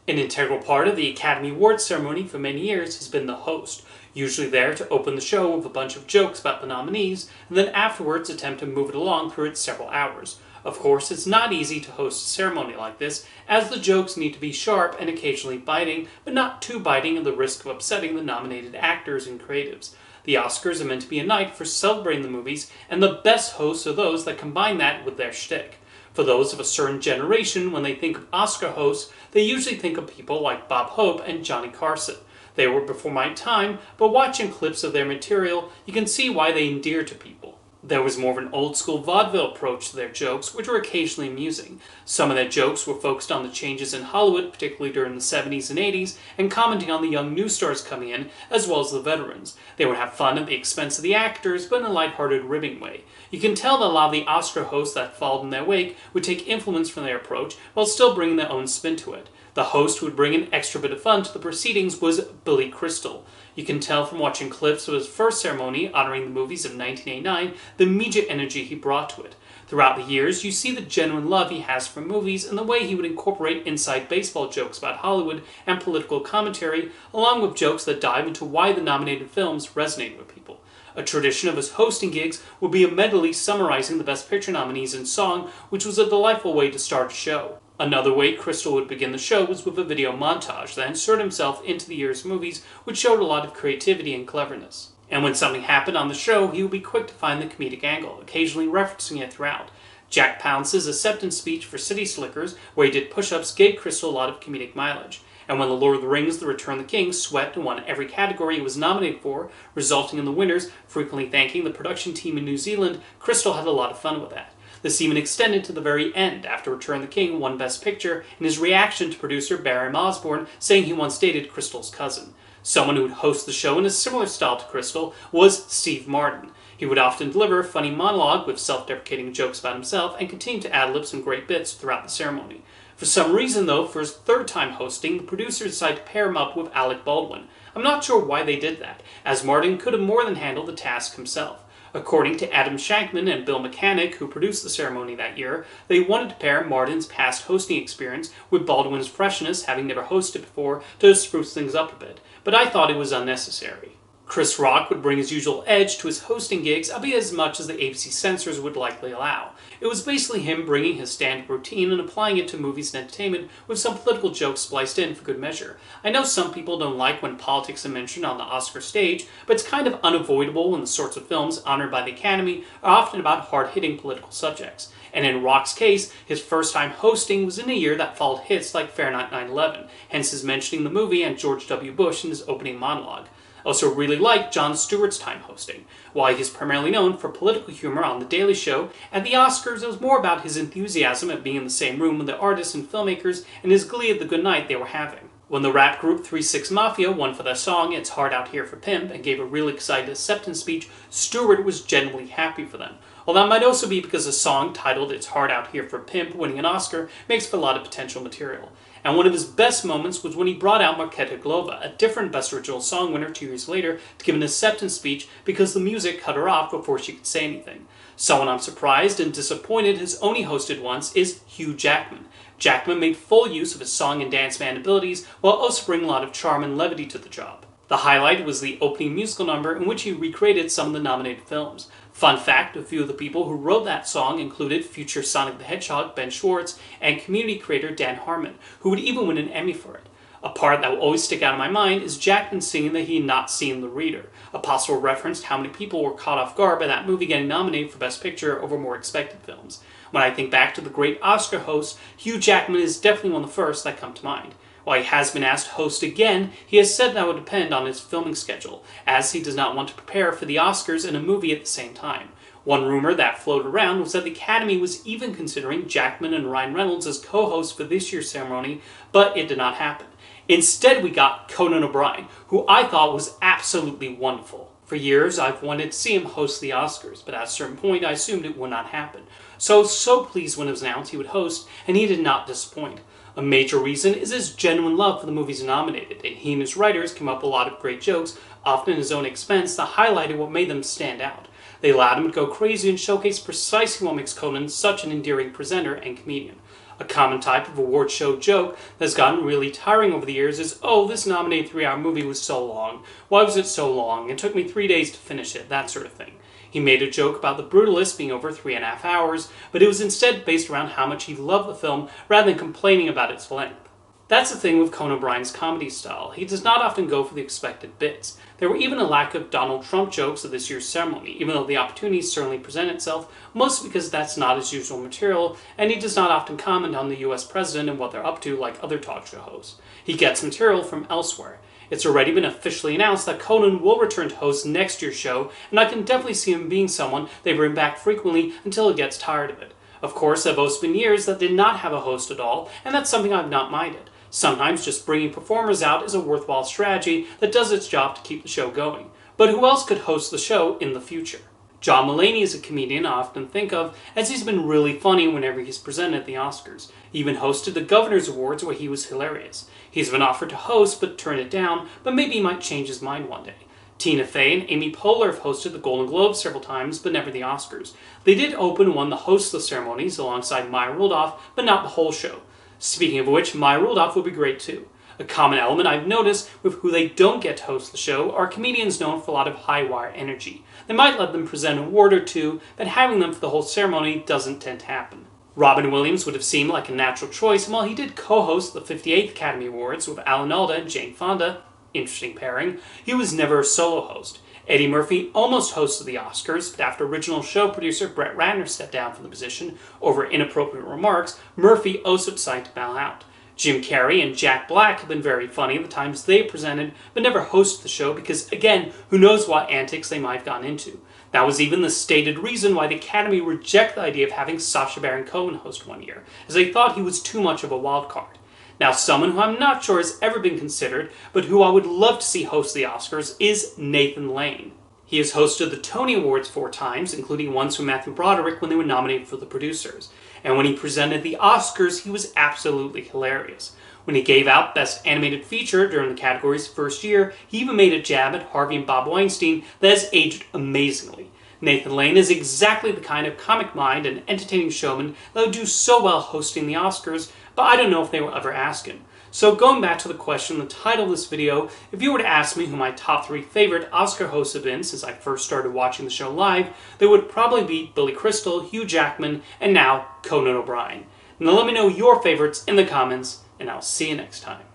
An integral part of the Academy Awards ceremony for many years has been the host, usually there to open the show with a bunch of jokes about the nominees, and then afterwards attempt to move it along through its several hours. Of course, it's not easy to host a ceremony like this, as the jokes need to be sharp and occasionally biting, but not too biting at the risk of upsetting the nominated actors and creatives. The Oscars are meant to be a night for celebrating the movies, and the best hosts are those that combine that with their shtick. For those of a certain generation, when they think of Oscar hosts, they usually think of people like Bob Hope and Johnny Carson. They were before my time, but watching clips of their material, you can see why they endear to people. There was more of an old-school vaudeville approach to their jokes, which were occasionally amusing. Some of their jokes were focused on the changes in Hollywood, particularly during the 70s and 80s, and commenting on the young new stars coming in, as well as the veterans. They would have fun at the expense of the actors, but in a lighthearted, ribbing way. You can tell that a lot of the Oscar hosts that followed in their wake would take influence from their approach, while still bringing their own spin to it. The host who would bring an extra bit of fun to the proceedings was Billy Crystal. You can tell from watching clips of his first ceremony honoring the movies of 1989 the immediate energy he brought to it. Throughout the years, you see the genuine love he has for movies and the way he would incorporate inside baseball jokes about Hollywood and political commentary, along with jokes that dive into why the nominated films resonate with people. A tradition of his hosting gigs would be a medley summarizing the Best Picture nominees in song, which was a delightful way to start a show. Another way Crystal would begin the show was with a video montage that inserted himself into the year's movies, which showed a lot of creativity and cleverness. And when something happened on the show, he would be quick to find the comedic angle, occasionally referencing it throughout. Jack Palance's acceptance speech for City Slickers, where he did push-ups, gave Crystal a lot of comedic mileage. And when The Lord of the Rings, The Return of the King swept and won every category he was nominated for, resulting in the winners frequently thanking the production team in New Zealand, Crystal had a lot of fun with that. This even extended to the very end, after Return of the King won Best Picture, in his reaction to producer Barry Osborne saying he once dated Crystal's cousin. Someone who would host the show in a similar style to Crystal was Steve Martin. He would often deliver a funny monologue with self-deprecating jokes about himself and continue to ad-lib some great bits throughout the ceremony. For some reason, though, for his third time hosting, the producers decided to pair him up with Alec Baldwin. I'm not sure why they did that, as Martin could have more than handled the task himself. According to Adam Shankman and Bill Mechanic, who produced the ceremony that year, they wanted to pair Martin's past hosting experience with Baldwin's freshness, having never hosted before, to spruce things up a bit, but I thought it was unnecessary. Chris Rock would bring his usual edge to his hosting gigs, albeit as much as the ABC censors would likely allow. It was basically him bringing his standard routine and applying it to movies and entertainment with some political jokes spliced in for good measure. I know some people don't like when politics are mentioned on the Oscar stage, but it's kind of unavoidable when the sorts of films honored by the Academy are often about hard-hitting political subjects. And in Rock's case, his first time hosting was in a year that followed hits like Fahrenheit 9/11, hence his mentioning the movie and George W. Bush in his opening monologue. I also really liked Jon Stewart's time hosting. While he's primarily known for political humor on The Daily Show, at the Oscars it was more about his enthusiasm at being in the same room with the artists and filmmakers and his glee at the good night they were having. When the rap group 3 6 Mafia won for their song It's Hard Out Here for Pimp and gave a really excited acceptance speech, Stewart was genuinely happy for them. Well, that might also be because a song titled It's Hard Out Here for Pimp winning an Oscar makes for a lot of potential material. And one of his best moments was when he brought out Marketa Glova, a different Best Original Song winner 2 years later, to give an acceptance speech because the music cut her off before she could say anything. Someone I'm surprised and disappointed has only hosted once is Hugh Jackman. Jackman made full use of his song and dance band abilities while also bringing a lot of charm and levity to the job. The highlight was the opening musical number in which he recreated some of the nominated films. Fun fact, a few of the people who wrote that song included future Sonic the Hedgehog Ben Schwartz and community creator Dan Harmon, who would even win an Emmy for it. A part that will always stick out in my mind is Jackman singing that he had not seen The Reader, a possible reference to how many people were caught off guard by that movie getting nominated for Best Picture over more expected films. When I think back to the great Oscar hosts, Hugh Jackman is definitely one of the first that come to mind. While he has been asked to host again, he has said that would depend on his filming schedule, as he does not want to prepare for the Oscars and a movie at the same time. One rumor that floated around was that the Academy was even considering Jackman and Ryan Reynolds as co-hosts for this year's ceremony, but it did not happen. Instead, we got Conan O'Brien, who I thought was absolutely wonderful. For years, I've wanted to see him host the Oscars, but at a certain point, I assumed it would not happen. So I was so pleased when it was announced he would host, and he did not disappoint. A major reason is his genuine love for the movies nominated, and he and his writers came up with a lot of great jokes, often at his own expense, that highlighted what made them stand out. They allowed him to go crazy and showcase precisely what makes Conan such an endearing presenter and comedian. A common type of award show joke that's gotten really tiring over the years is, oh, this nominated 3-hour movie was so long. Why was it so long? It took me 3 days to finish it, that sort of thing. He made a joke about The Brutalist being over 3.5 hours, but it was instead based around how much he loved the film rather than complaining about its length. That's the thing with Conan O'Brien's comedy style. He does not often go for the expected bits. There were even a lack of Donald Trump jokes at this year's ceremony, even though the opportunity certainly presented itself, mostly because that's not his usual material, and he does not often comment on the US president and what they're up to like other talk show hosts. He gets material from elsewhere. It's already been officially announced that Conan will return to host next year's show, and I can definitely see him being someone they bring back frequently until he gets tired of it. Of course, there have also been years that did not have a host at all, and that's something I've not minded. Sometimes just bringing performers out is a worthwhile strategy that does its job to keep the show going. But who else could host the show in the future? John Mulaney is a comedian I often think of, as he's been really funny whenever he's presented at the Oscars. He even hosted the Governor's Awards where he was hilarious. He's been offered to host but turned it down, but maybe he might change his mind one day. Tina Fey and Amy Poehler have hosted the Golden Globes several times, but never the Oscars. They did open one of the hostless ceremonies alongside Maya Rudolph, but not the whole show. Speaking of which, Maya Rudolph would be great too. A common element I've noticed with who they don't get to host the show are comedians known for a lot of high-wire energy. They might let them present an award or two, but having them for the whole ceremony doesn't tend to happen. Robin Williams would have seemed like a natural choice, and while he did co-host the 58th Academy Awards with Alan Alda and Jane Fonda, interesting pairing, he was never a solo host. Eddie Murphy almost hosted the Oscars, but after original show producer Brett Ratner stepped down from the position over inappropriate remarks, Murphy also decided to bow out. Jim Carrey and Jack Black have been very funny the times they presented, but never hosted the show because, again, who knows what antics they might have gotten into. That was even the stated reason why the Academy rejected the idea of having Sacha Baron Cohen host one year, as they thought he was too much of a wild card. Now, someone who I'm not sure has ever been considered, but who I would love to see host the Oscars, is Nathan Lane. He has hosted the Tony Awards 4 times, including once with Matthew Broderick when they were nominated for The Producers. And when he presented the Oscars, he was absolutely hilarious. When he gave out Best Animated Feature during the category's first year, he even made a jab at Harvey and Bob Weinstein that has aged amazingly. Nathan Lane is exactly the kind of comic mind and entertaining showman that would do so well hosting the Oscars, but I don't know if they will ever ask him. So going back to the question, the title of this video, if you were to ask me who my top 3 favorite Oscar hosts have been since I first started watching the show live, they would probably be Billy Crystal, Hugh Jackman, and now Conan O'Brien. Now let me know your favorites in the comments, and I'll see you next time.